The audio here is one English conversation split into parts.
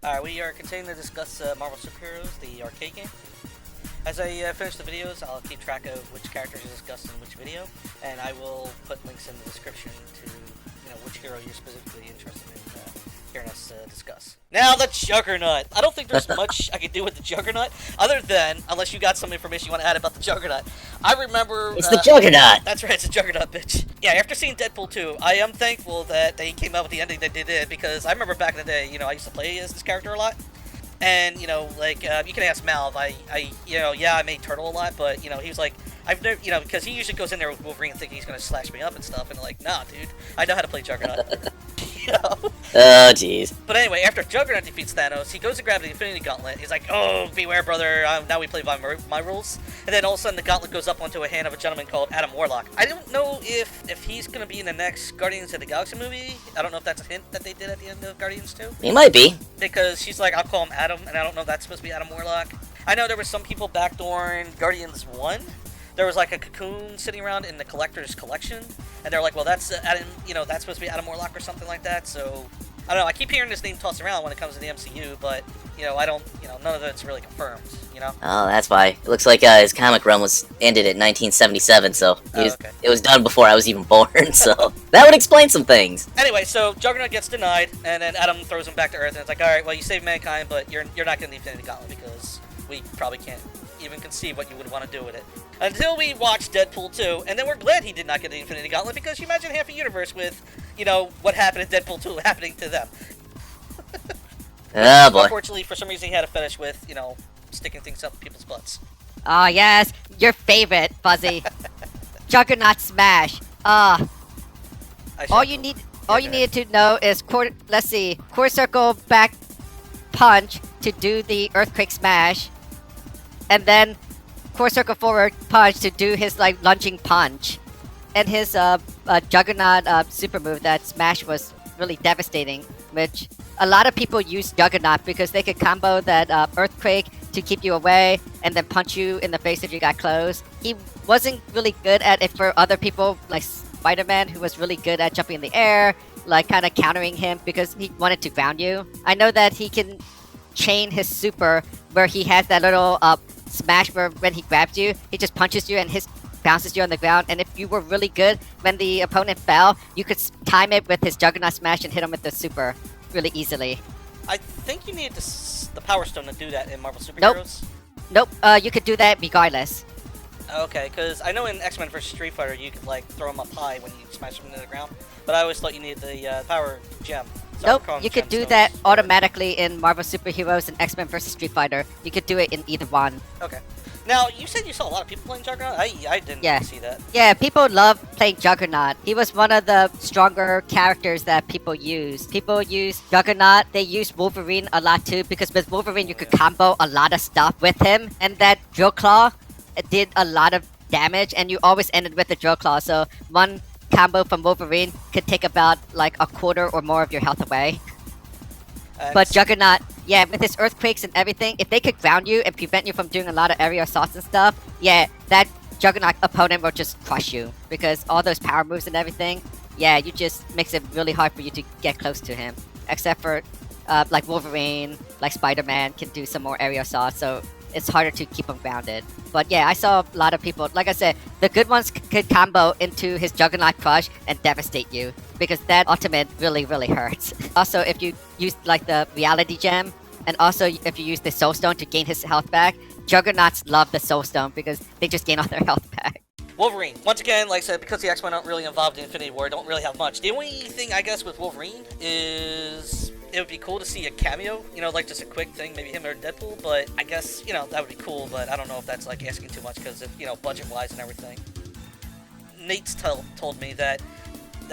Alright, we are continuing to discuss Marvel Superheroes, the arcade game. As I finish the videos, I'll keep track of which characters are discussed in which video, and I will put links in the description to which hero you're specifically interested in hearing us discuss. Now, the Juggernaut! I don't think there's much I can do with the Juggernaut, other than, unless you got some information you want to add about the Juggernaut. I remember... It's the Juggernaut! That's right, it's a Juggernaut, bitch. Yeah, after seeing Deadpool 2, I am thankful that they came out with the ending they did, because I remember back in the day, I used to play as this character a lot. And, you can ask Malv, I made Turtle a lot, but, he was like, I've never, because he usually goes in there with Wolverine thinking he's going to slash me up and stuff, and like, nah, dude, I know how to play Juggernaut. Oh, jeez. But anyway, after Juggernaut defeats Thanos, he goes to grab the Infinity Gauntlet. He's like, oh, beware, brother, now we play by my rules. And then all of a sudden, the gauntlet goes up onto a hand of a gentleman called Adam Warlock. I don't know if he's going to be in the next Guardians of the Galaxy movie. I don't know if that's a hint that they did at the end of Guardians 2. He might be. Because she's like, I'll call him Adam, and I don't know if that's supposed to be Adam Warlock. I know there were some people backdooring Guardians 1. There was like a cocoon sitting around in the collector's collection, and they're like, well, that's Adam, that's supposed to be Adam Warlock or something like that. So I don't know. I keep hearing this name tossed around when it comes to the MCU, but I don't, none of it's really confirmed. Oh, that's why. It looks like his comic run was ended in 1977, so it was done before I was even born. So that would explain some things. Anyway, so Juggernaut gets denied, and then Adam throws him back to Earth, and it's like, all right, well, you saved mankind, but you're not getting the Infinity Gauntlet because we probably can't even conceive what you would want to do with it. Until we watch Deadpool 2, and then we're glad he did not get the Infinity Gauntlet, because you imagine half a universe with, what happened in Deadpool 2 happening to them. Oh, boy. Unfortunately, for some reason, he had a fetish with, sticking things up people's butts. Oh, yes. Your favorite, Fuzzy. Juggernaut Smash. All you needed to know is, quarter circle back punch to do the Earthquake Smash. And then quarter circle forward punch to do his lunging punch, and his Juggernaut super move, that Smash, was really devastating. Which a lot of people use Juggernaut because they could combo that Earthquake to keep you away, and then punch you in the face if you got close. He wasn't really good at it for other people, like Spiderman, who was really good at jumping in the air, kind of countering him because he wanted to ground you. I know that he can chain his super where he has that little smash where when he grabs you, he just punches you and bounces you on the ground. And if you were really good, when the opponent fell, you could time it with his Juggernaut Smash and hit him with the super really easily. I think you need the Power Stone to do that in Marvel Superheroes. Nope. You could do that regardless. Okay, because I know in X-Men vs. Street Fighter you could throw them up high when you smash them into the ground, but I always thought you needed the Power Gem. Nope, you could do that automatically in Marvel Superheroes and X-Men vs. Street Fighter. You could do it in either one. Okay. Now, you said you saw a lot of people playing Juggernaut? I didn't see that. Yeah, people love playing Juggernaut. He was one of the stronger characters that people use. People use Juggernaut. They use Wolverine a lot too, because with Wolverine you could combo a lot of stuff with him. And that Drill Claw did a lot of damage, and you always ended with the Drill Claw. So one combo from Wolverine could take about a quarter or more of your health away. But Juggernaut, yeah, with his earthquakes and everything, if they could ground you and prevent you from doing a lot of area assaults and stuff, yeah, that Juggernaut opponent will just crush you. Because all those power moves and everything, yeah, you just makes it really hard for you to get close to him. Except for, Wolverine, Spider-Man can do some more area assaults, so it's harder to keep him grounded. But yeah, I saw a lot of people, like I said, the good ones could combo into his Juggernaut Crush and devastate you, because that ultimate really, really hurts. Also, if you use the Reality Gem, and also if you use the Soul Stone to gain his health back, Juggernauts love the Soul Stone because they just gain all their health back. Wolverine. Once again, like I said, because the X-Men aren't really involved in Infinity War, don't really have much. The only thing, I guess, with Wolverine is it would be cool to see a cameo, just a quick thing, maybe him or Deadpool, but I guess, that would be cool, but I don't know if that's, asking too much, because, budget-wise and everything. Nate's told me that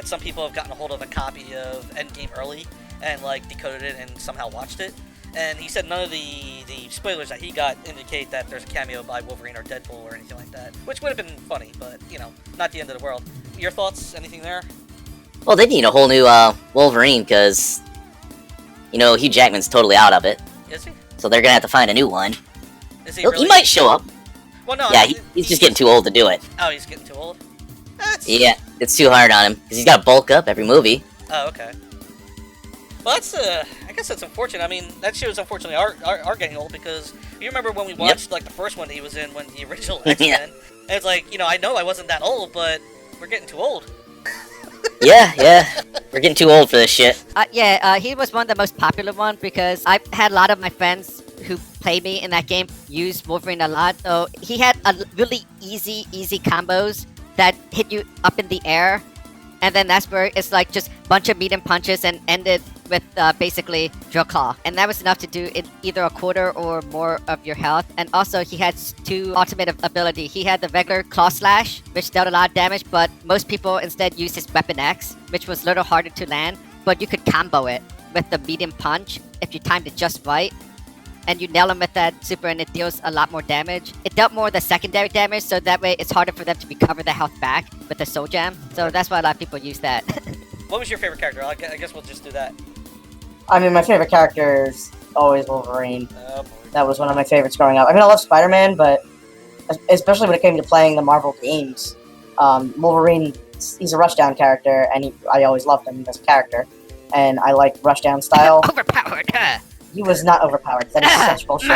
some people have gotten a hold of a copy of Endgame early, and, decoded it and somehow watched it, and he said none of the spoilers that he got indicate that there's a cameo by Wolverine or Deadpool or anything like that, which would have been funny, but, not the end of the world. Your thoughts? Anything there? Well, they need a whole new Wolverine, because Hugh Jackman's totally out of it. Is he? So they're gonna have to find a new one. Is he really? He might show up. Well, no. Yeah, he's just getting too old to do it. Oh, he's getting too old? Yeah, it's too hard on him, because he's gotta bulk up every movie. Oh, okay. Well, that's, I guess that's unfortunate. I mean, that shows unfortunately are getting old because you remember when we watched like the first one that he was in when the original X-Men. Yeah. And it's like, you know, I know I wasn't that old, but we're getting too old. Yeah. We're getting too old for this shit. He was one of the most popular ones because I had a lot of my friends who played me in that game use Wolverine a lot. So he had a really easy combos that hit you up in the air. And then that's where it's like just bunch of medium punches and ended with basically drill claw. And that was enough to do either a quarter or more of your health. And also he had 2 ultimate ability. He had the regular claw slash, which dealt a lot of damage, but most people instead used his weapon X, which was a little harder to land. But you could combo it with the medium punch if you timed it just right. And you nail him with that super and it deals a lot more damage. It dealt more of the secondary damage, so that way it's harder for them to recover the health back with the soul jam. So that's why a lot of people use that. What was your favorite character? I guess we'll just do that. I mean, my favorite character is always Wolverine. Oh, boy. That was one of my favorites growing up. I mean, I love Spider-Man, but especially when it came to playing the Marvel games, Wolverine, he's a rushdown character, and I always loved him as a character. And I like rushdown style. Overpowered, He was not overpowered. That is such bullshit.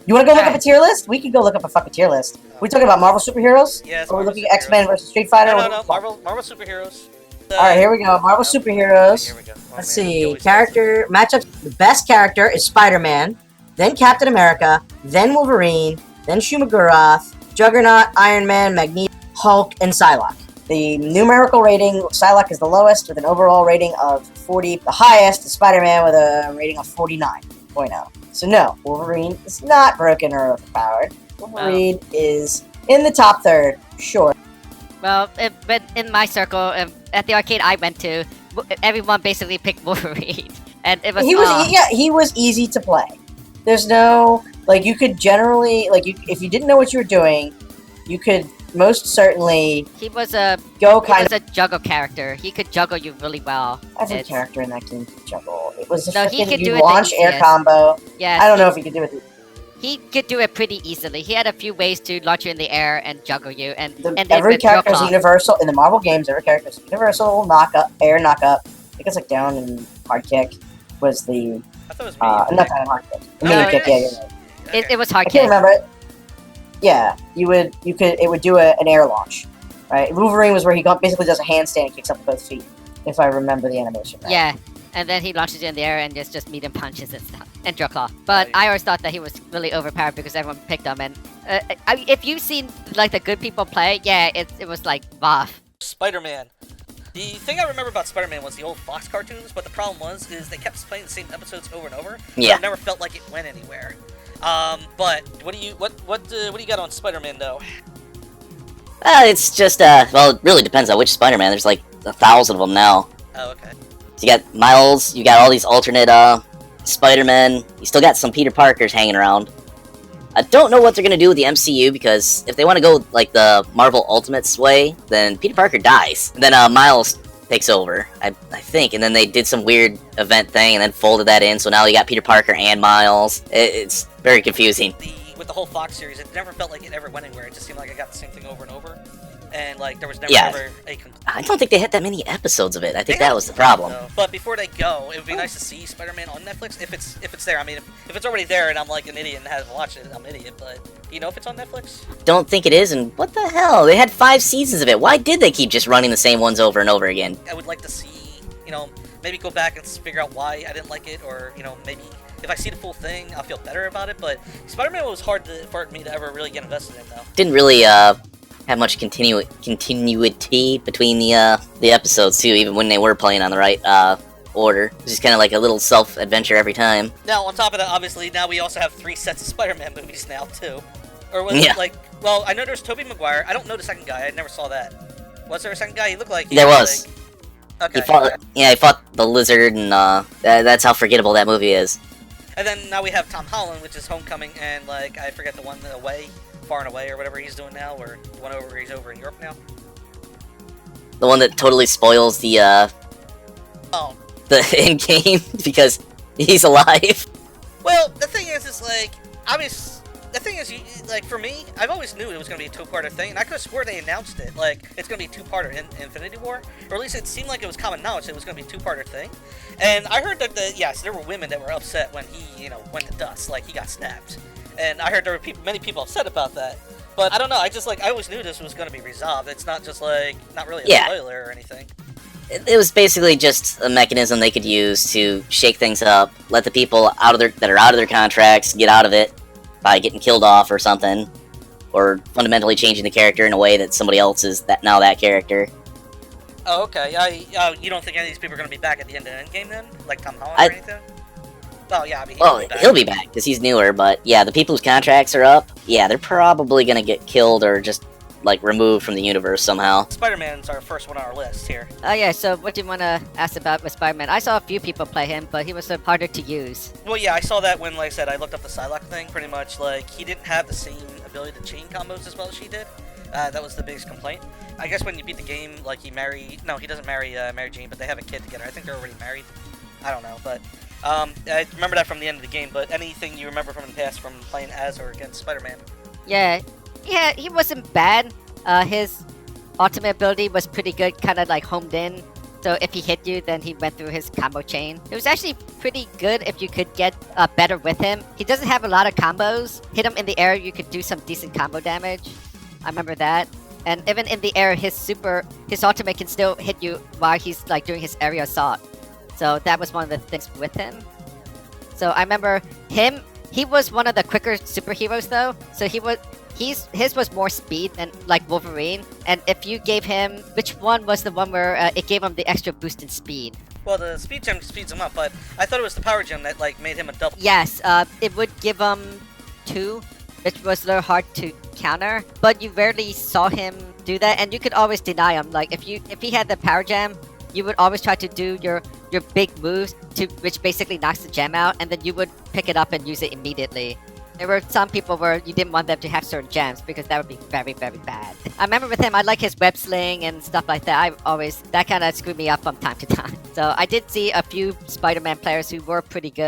You want to go look up a tier list? We could go look up a fucking tier list. We talking about Marvel superheroes? Yes. Or we're Marvel looking at X-Men versus Street Fighter? No. Marvel superheroes. Alright, here we go. Marvel superheroes. Here we go. Oh, Let's man, he see. always Character matchups. The best character is Spider-Man, then Captain America, then Wolverine, then Shuma Gorath, Juggernaut, Ironman, Magneto, Hulk, and Psylocke. The numerical rating, Psylocke is the lowest with an overall rating of 40. The highest is Spider-Man with a rating of 49.0. So no, Wolverine is not broken or overpowered. Wolverine is in the top third, sure. Well, but in my circle, at the arcade I went to, everyone basically picked Wolverine. And it was he was easy to play. There's no, like, you could generally, like, if you didn't know what you were doing, you could most certainly he was a juggle character. He could juggle you really well. Every character in that game could juggle. It was he could do launch air combo. Yeah, I don't know if he could do it. He could do it pretty easily. He had a few ways to launch you in the air and juggle you. And every character is universal in the Marvel games. Every character is universal knock up, air knock up. I think it's like down and hard kick was the. I thought it was not down and hard kick. Medium kick. Yeah, you're right. It was hard I kick. can't remember it. Yeah, it would do an air launch, right? Wolverine was where he basically does a handstand and kicks up with both feet, if I remember the animation right. Yeah, and then he launches you in the air and just medium punches and stuff, and drill claw. But I always thought that he was really overpowered because everyone picked him, and if you've seen, like, the good people play, yeah, it was like, boff. Spider-Man. The thing I remember about Spider-Man was the old Fox cartoons, but the problem is they kept playing the same episodes over and over, so Yeah. it never felt like it went anywhere. But what do you got on Spider-Man though? It's just, well, it really depends on which Spider-Man. There's like 1,000 of them now. Oh, okay. So you got Miles, you got all these alternate, Spider-Men. You still got some Peter Parkers hanging around. I don't know what they're gonna do with the MCU, because if they want to go, like, the Marvel Ultimates way, then Peter Parker dies. And then, Miles takes over, I think, and then they did some weird event thing and then folded that in, so now you got Peter Parker and Miles. It's very confusing. With the whole Fox series, it never felt like it ever went anywhere. It just seemed like I got the same thing over and over, and like there was never ever a. I don't think they had that many episodes of it. I think that was the problem. But before they go, it would be nice to see Spider-Man on Netflix if it's there. I mean, if it's already there and I'm like an idiot and haven't watched it, I'm an idiot. But you know, if it's on Netflix, don't think it is. And what the hell? They had 5 seasons of it. Why did they keep just running the same ones over and over again? I would like to see, you know, maybe go back and figure out why I didn't like it, or you know, maybe. If I see the full thing, I'll feel better about it, but Spider-Man was hard for me to ever really get invested in, though. Didn't really, have much continuity between the episodes, too, even when they were playing on the right, order. It was just kind of like a little self-adventure every time. Now, on top of that, obviously, now we also have 3 sets of Spider-Man movies now, too. Or was it like, well, I know there's Tobey Maguire. I don't know the second guy. I never saw that. Was there a second guy? He looked like... There was. Like... Okay. He fought the lizard, and, that's how forgettable that movie is. And then now we have Tom Holland, which is Homecoming, and, like, I forget the one Away, Far and Away, or whatever he's doing now, or the one where he's over in Europe now. The one that totally spoils the Endgame, because he's alive. Well, the thing is like, obviously, the thing is, like, for me, I've always knew it was going to be a two-parter thing, and I could have swore they announced it, like, it's going to be a two-parter in Infinity War, or at least it seemed like it was common knowledge that it was going to be a two-parter thing. And I heard that, yes, there were women that were upset when he, you know, went to dust, like, he got stabbed. And I heard there were many people upset about that. But I don't know, I always knew this was going to be resolved. It's not just, like, not really a spoiler or anything. It was basically just a mechanism they could use to shake things up, let the people that are out of their contracts get out of it by getting killed off or something, or fundamentally changing the character in a way that somebody else is that character. Oh, okay. You don't think any of these people are going to be back at the end of Endgame then? Like Tom Holland or anything? Oh, yeah, I mean, he'll be back, because he's newer, but yeah, the people whose contracts are up, yeah, they're probably going to get killed or just, like, removed from the universe somehow. Spider-Man's our first one on our list here. Oh yeah, so what do you want to ask about with Spider-Man? I saw a few people play him, but he was harder to use. Well, yeah, I saw that when, like I said, I looked up the Psylocke thing, pretty much, like, he didn't have the same ability to chain combos as well as she did. That was the biggest complaint. I guess when you beat the game, like, he doesn't marry Mary Jane, but they have a kid together. I think they're already married. I don't know, but I remember that from the end of the game, but anything you remember from the past from playing as or against Spider-Man? Yeah, he wasn't bad. His ultimate ability was pretty good, kind of like homed in. So if he hit you, then he went through his combo chain. It was actually pretty good if you could get better with him. He doesn't have a lot of combos. Hit him in the air, you could do some decent combo damage. I remember that. And even in the air, his ultimate can still hit you while he's like doing his area assault. So that was one of the things with him. So I remember him. He was one of the quicker superheroes though. So his was more speed than like Wolverine. And if you gave him, which one was the one where it gave him the extra boost in speed? Well, the speed gem speeds him up, but I thought it was the power gem that like made him a double. Yes, it would give him 2, which was a little hard to counter. But you rarely saw him do that, and you could always deny him. Like if he had the power gem, you would always try to do your big moves which basically knocks the gem out, and then you would pick it up and use it immediately. There were some people where you didn't want them to have certain gems because that would be very, very bad. I remember with him, I like his web sling and stuff like that. That kind of screwed me up from time to time. So I did see a few Spider-Man players who were pretty good.